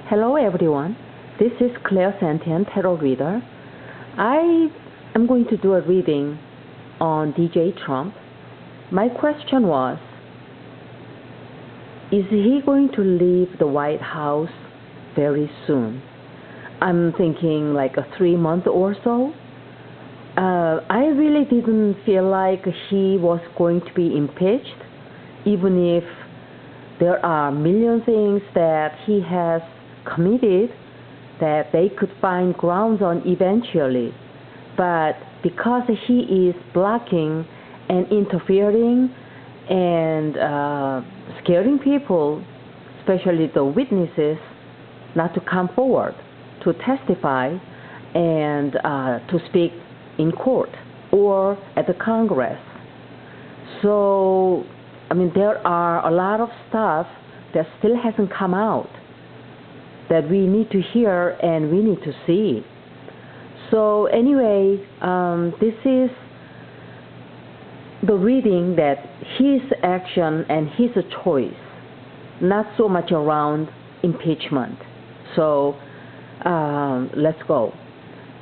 Hello everyone, this is Claire Santien, Tarot Reader. I am going to do a reading on DJ Trump. My question was, is he going to leave the White House very soon? I'm thinking like a 3 month or so. I really didn't feel like he was going to be impeached, even if there are million things that he has committed that they could find grounds on eventually. But because he is blocking and interfering and scaring people, especially the witnesses, not to come forward to testify and to speak in court or at the Congress. So, there are a lot of stuff that still hasn't come out that we need to hear and we need to see. So anyway, this is the reading that his action and his choice, not so much around impeachment. So let's go.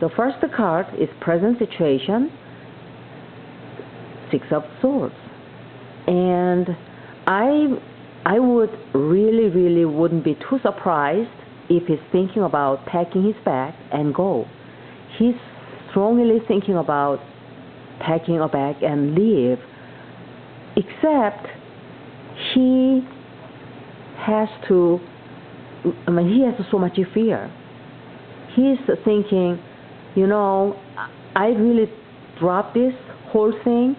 The first card is present situation, Six of Swords. And I would really wouldn't be too surprised if he's thinking about packing his bag and go. He's strongly thinking about packing a bag and leave, except he has to, he has so much fear. He's thinking, I really dropped this whole thing.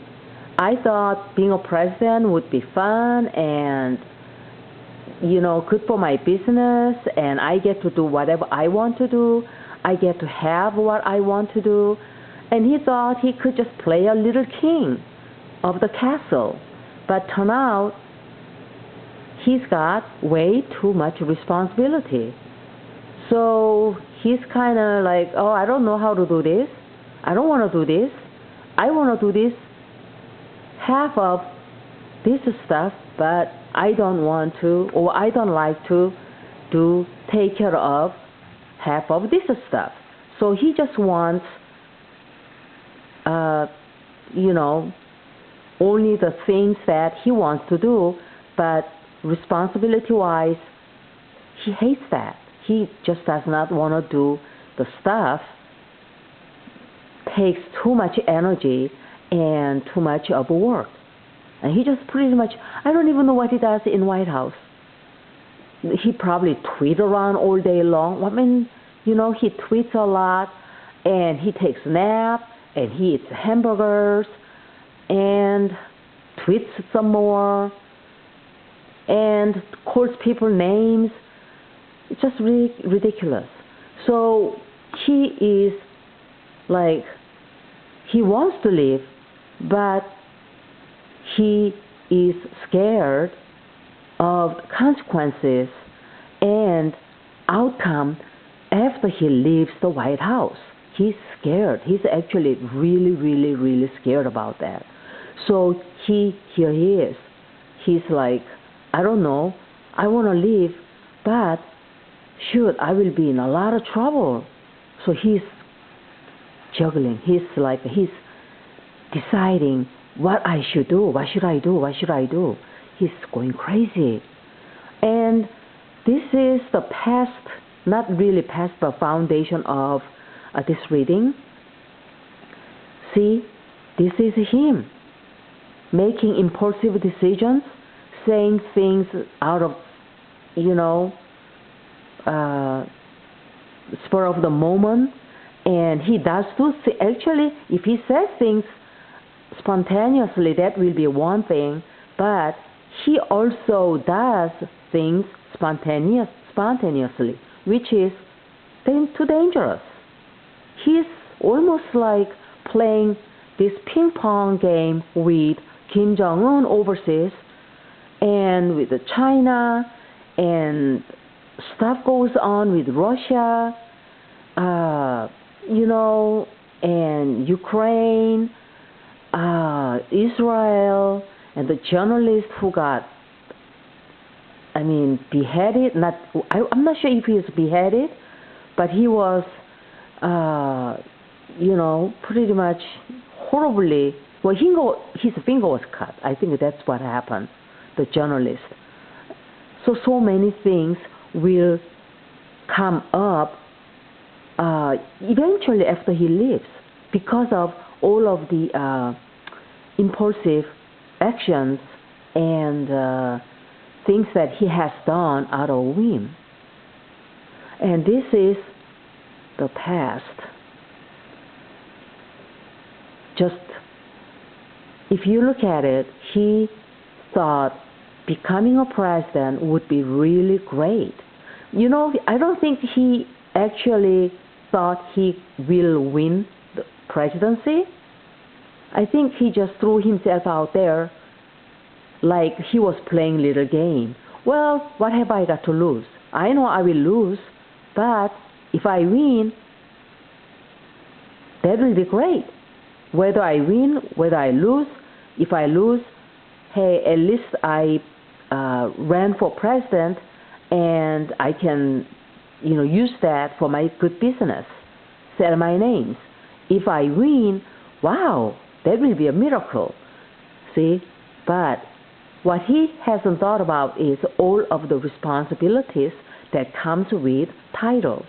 I thought being a president would be fun and good for my business, and I get to do whatever I want to do. I get to have what I want to do. And he thought he could just play a little king of the castle. But turn out, he's got way too much responsibility. So he's kind of like, oh, I don't know how to do this. I don't want to do this. I want to do this, half of this stuff, but I don't want to, or I don't like to take care of half of this stuff. So he just wants, only the things that he wants to do, but responsibility-wise, he hates that. He just does not want to do the stuff. Takes too much energy and too much of work. And he just pretty much, I don't even know what he does in White House. He probably tweets around all day long. He tweets a lot, and he takes naps, and he eats hamburgers, and tweets some more, and calls people names. It's just really ridiculous. So he is like, he wants to leave, but he is scared of consequences and outcome after he leaves the White House. He's scared. He's actually really scared about that. So here he is. He's like, I don't know, I want to leave, but shoot, I will be in a lot of trouble. So he's juggling. He's deciding what I should do. What should I do? What should I do? He's going crazy. And this is the past, not really past, but foundation of this reading. See, this is him making impulsive decisions, saying things out of, spur of the moment. And he does too. Actually, if he says things spontaneously, that will be one thing, but he also does things spontaneously, which is too dangerous. He's almost like playing this ping pong game with Kim Jong-un overseas and with China, and stuff goes on with Russia, and Ukraine, Israel, and the journalist who got beheaded. I'm not sure if he was beheaded, but he was, pretty much horribly. Well, his finger was cut. I think that's what happened. The journalist. So many things will come up eventually after he leaves because of all of the impulsive actions and things that he has done out of whim. And this is the past. Just, if you look at it, he thought becoming a president would be really great. I don't think he actually thought he will win the presidency. I think he just threw himself out there like he was playing little game. Well, what have I got to lose? I know I will lose, but if I win, that will be great. Whether I win, whether I lose, if I lose, hey, at least I ran for president and I can, use that for my good business, sell my names. If I win, wow, that will be a miracle. See? But what he hasn't thought about is all of the responsibilities that comes with title.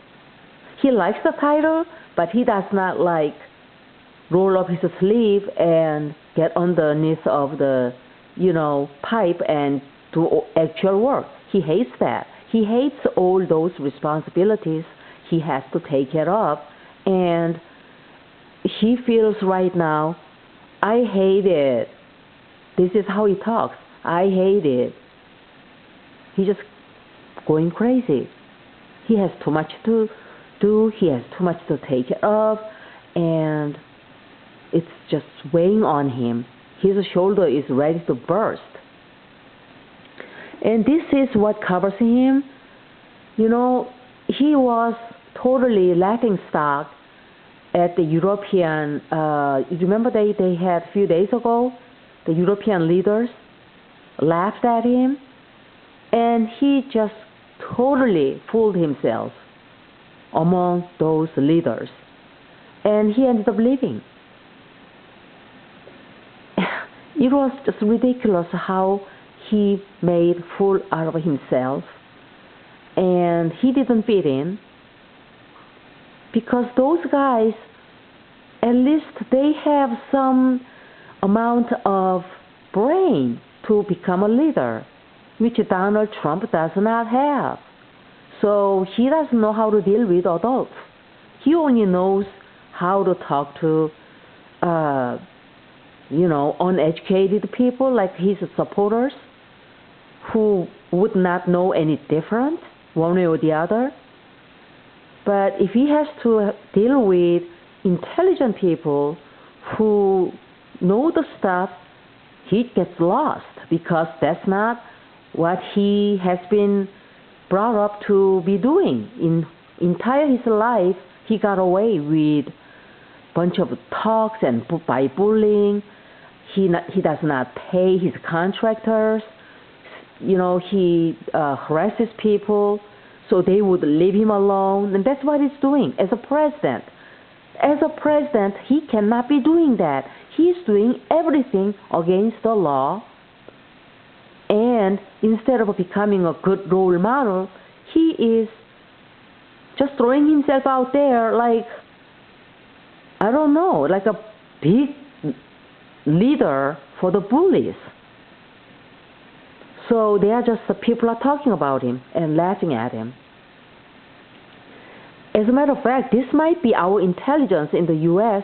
He likes the title, but he does not like roll up his sleeve and get underneath of the, pipe and do actual work. He hates that. He hates all those responsibilities he has to take care of, and he feels right now, I hate it. This is how he talks. I hate it. He's just going crazy. He has too much to do. He has too much to take care of, and it's just weighing on him. His shoulder is ready to burst. And this is what covers him. He was totally laughing stock at the European, remember they had a few days ago, the European leaders laughed at him, and he just totally fooled himself among those leaders. And he ended up leaving. It was just ridiculous how he made fool out of himself, and he didn't fit in, because those guys, at least they have some amount of brain to become a leader, which Donald Trump does not have. So he doesn't know how to deal with adults. He only knows how to talk to uneducated people like his supporters, who would not know any different one way or the other. But if he has to deal with intelligent people who know the stuff, he gets lost, because that's not what he has been brought up to be doing. In entire his life, he got away with bunch of talks and by bullying. He does not pay his contractors. He harasses people so they would leave him alone, and that's what he's doing as a president. As a president, he cannot be doing that. He's doing everything against the law, and instead of becoming a good role model, he is just throwing himself out there like, I don't know, like a big leader for the bullies. So they are just, people are talking about him and laughing at him. As a matter of fact, this might be our intelligence in the U.S.,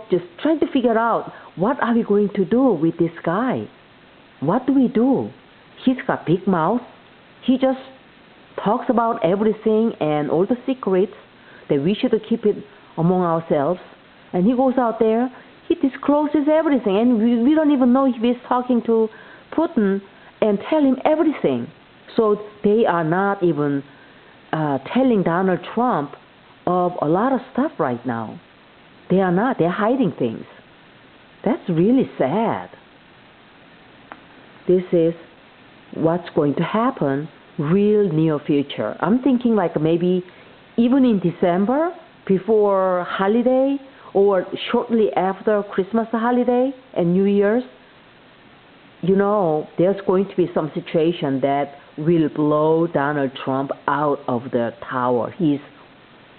just trying to figure out, what are we going to do with this guy? What do we do? He's got big mouth. He just talks about everything and all the secrets that we should keep it among ourselves. And he goes out there, he discloses everything, and we don't even know if he's talking to Putin and tell him everything. So they are not even telling Donald Trump of a lot of stuff right now. They are not. They're hiding things. That's really sad. This is what's going to happen real near future. I'm thinking like maybe even in December, before holiday, or shortly after Christmas holiday and New Year's, there's going to be some situation that will blow Donald Trump out of the tower, his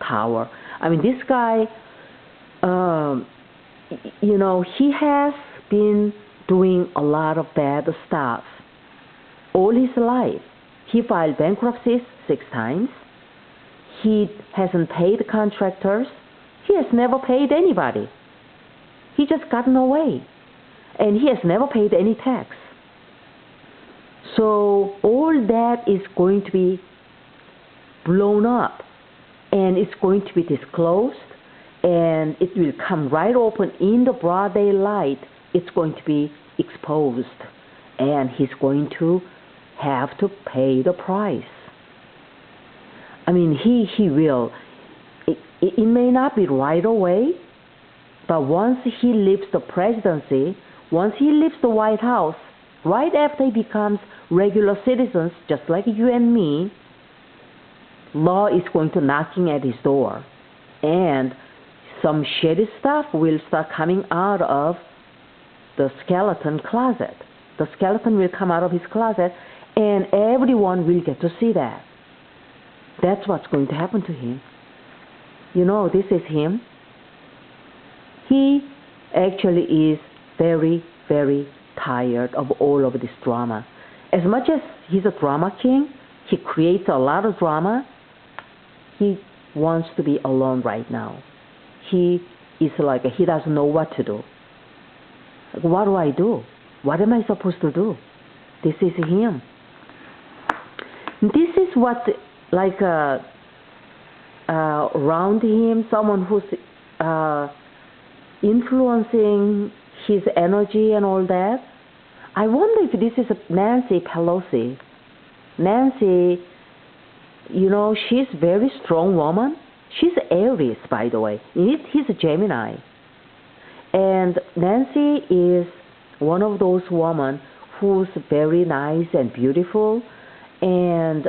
tower. I mean, this guy, he has been doing a lot of bad stuff all his life. He filed bankruptcies 6 times. He hasn't paid contractors. He has never paid anybody. He just gotten away. And he has never paid any tax. So all that is going to be blown up, and it's going to be disclosed, and it will come right open in the broad daylight. It's going to be exposed, and he's going to have to pay the price. I mean, he will. It may not be right away, but once he leaves the presidency, once he leaves the White House, right after he becomes regular citizens, just like you and me, law is going to knocking at his door. And some shady stuff will start coming out of the skeleton closet. The skeleton will come out of his closet, and everyone will get to see that. That's what's going to happen to him. This is him. He actually is very, very tired of all of this drama. As much as he's a drama king, he creates a lot of drama, he wants to be alone right now. He is like, he doesn't know what to do. Like, what do I do? What am I supposed to do? This is him. This is what, like, around him, someone who's influencing his energy and all that. I wonder if this is Nancy Pelosi. Nancy, she's a very strong woman. She's Aries, by the way. He's a Gemini. And Nancy is one of those women who's very nice and beautiful. And,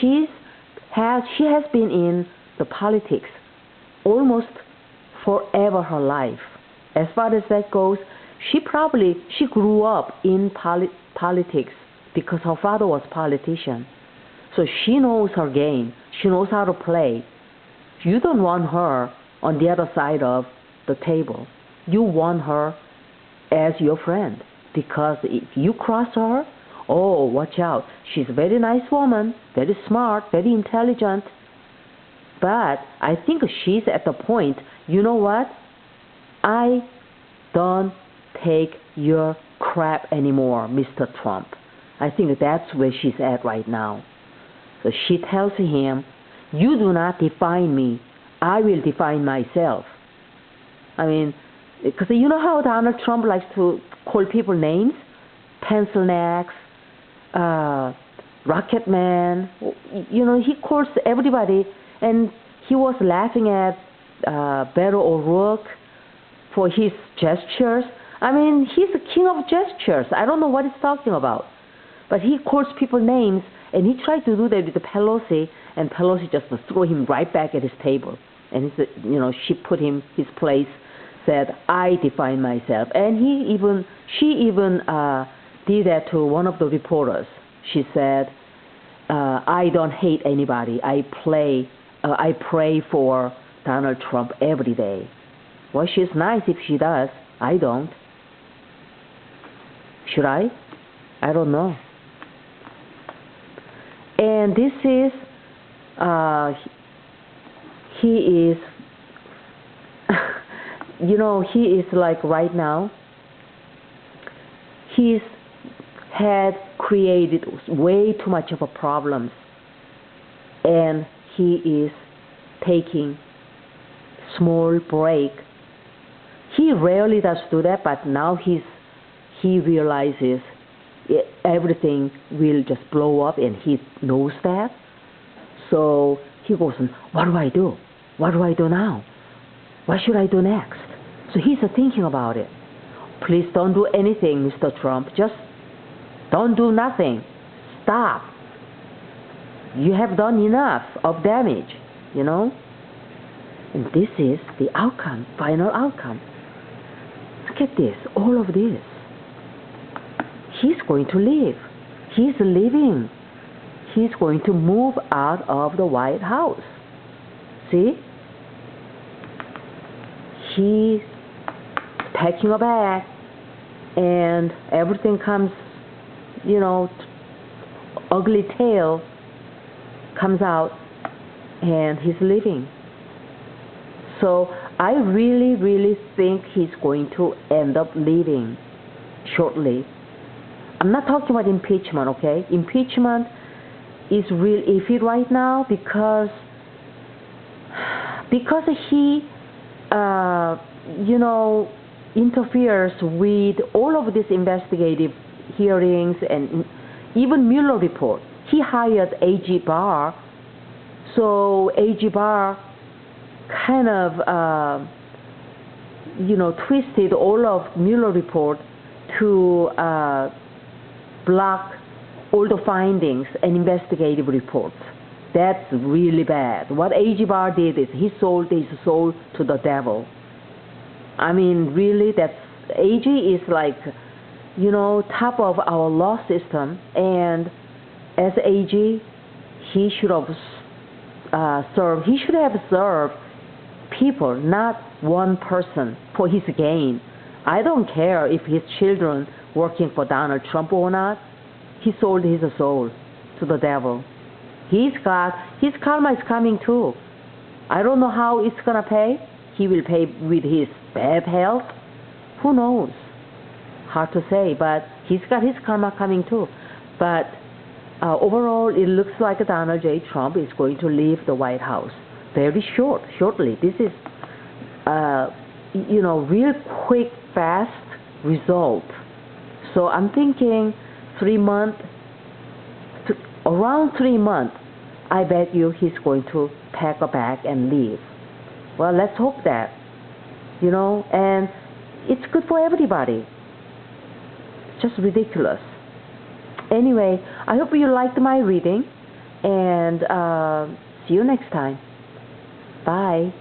she has been in the politics almost forever her life. As far as that goes, she grew up in politics because her father was a politician. So she knows her game. She knows how to play. You don't want her on the other side of the table. You want her as your friend, because if you cross her, oh, watch out. She's a very nice woman, very smart, very intelligent. But I think she's at the point, you know what? I don't take your crap anymore, Mr. Trump. I think that's where she's at right now. So she tells him, you do not define me. I will define myself. I mean, because you know how Donald Trump likes to call people names? Pencil necks, Rocket Man. He calls everybody, and he was laughing at Beto O'Rourke for his gestures. I mean, he's the king of gestures. I don't know what he's talking about. But he calls people names, and he tried to do that with the Pelosi, and Pelosi just threw him right back at his table. And he said, she put him his place, said, I define myself. And she even did that to one of the reporters. She said, I don't hate anybody. I pray for Donald Trump every day. Well, she's nice if she does. I don't. Should I? I don't know. And this is, he is, he is like right now, he's had created way too much of a problem, and he is taking small break. He rarely does do that, but now he realizes everything will just blow up, and he knows that. So he goes, what do I do? What do I do now? What should I do next? So he's thinking about it. Please don't do anything, Mr. Trump. Just Don't do nothing. Stop. You have done enough of damage, you know? And this is the outcome, final outcome. Look at this, all of this. He's going to leave. He's leaving. He's going to move out of the White House. See? He's packing a bag, and everything comes, ugly tail comes out, and he's leaving. So I really, really think he's going to end up leaving shortly. I'm not talking about impeachment, okay? Impeachment is real iffy right now because he, interferes with all of these investigative hearings and even Mueller report. He hired A.G. Barr, so A.G. Barr kind of, twisted all of Mueller report to block all the findings and investigative reports. That's really bad. What A.G. Barr did is he sold his soul to the devil. I mean, really, A.G. is like, top of our law system, and as A.G., he should have served people, not one person, for his gain. I don't care if his children working for Donald Trump or not. He sold his soul to the devil. His karma is coming too. I don't know how it's gonna pay. He will pay with his bad health. Who knows? Hard to say, but he's got his karma coming too. But overall, it looks like Donald J. Trump is going to leave the White House very shortly. This is, real quick, fast result. So I'm thinking 3 months, around 3 months, I bet you he's going to pack a bag and leave. Well, let's hope that, and it's good for everybody. It's just ridiculous. Anyway, I hope you liked my reading, and see you next time. Bye.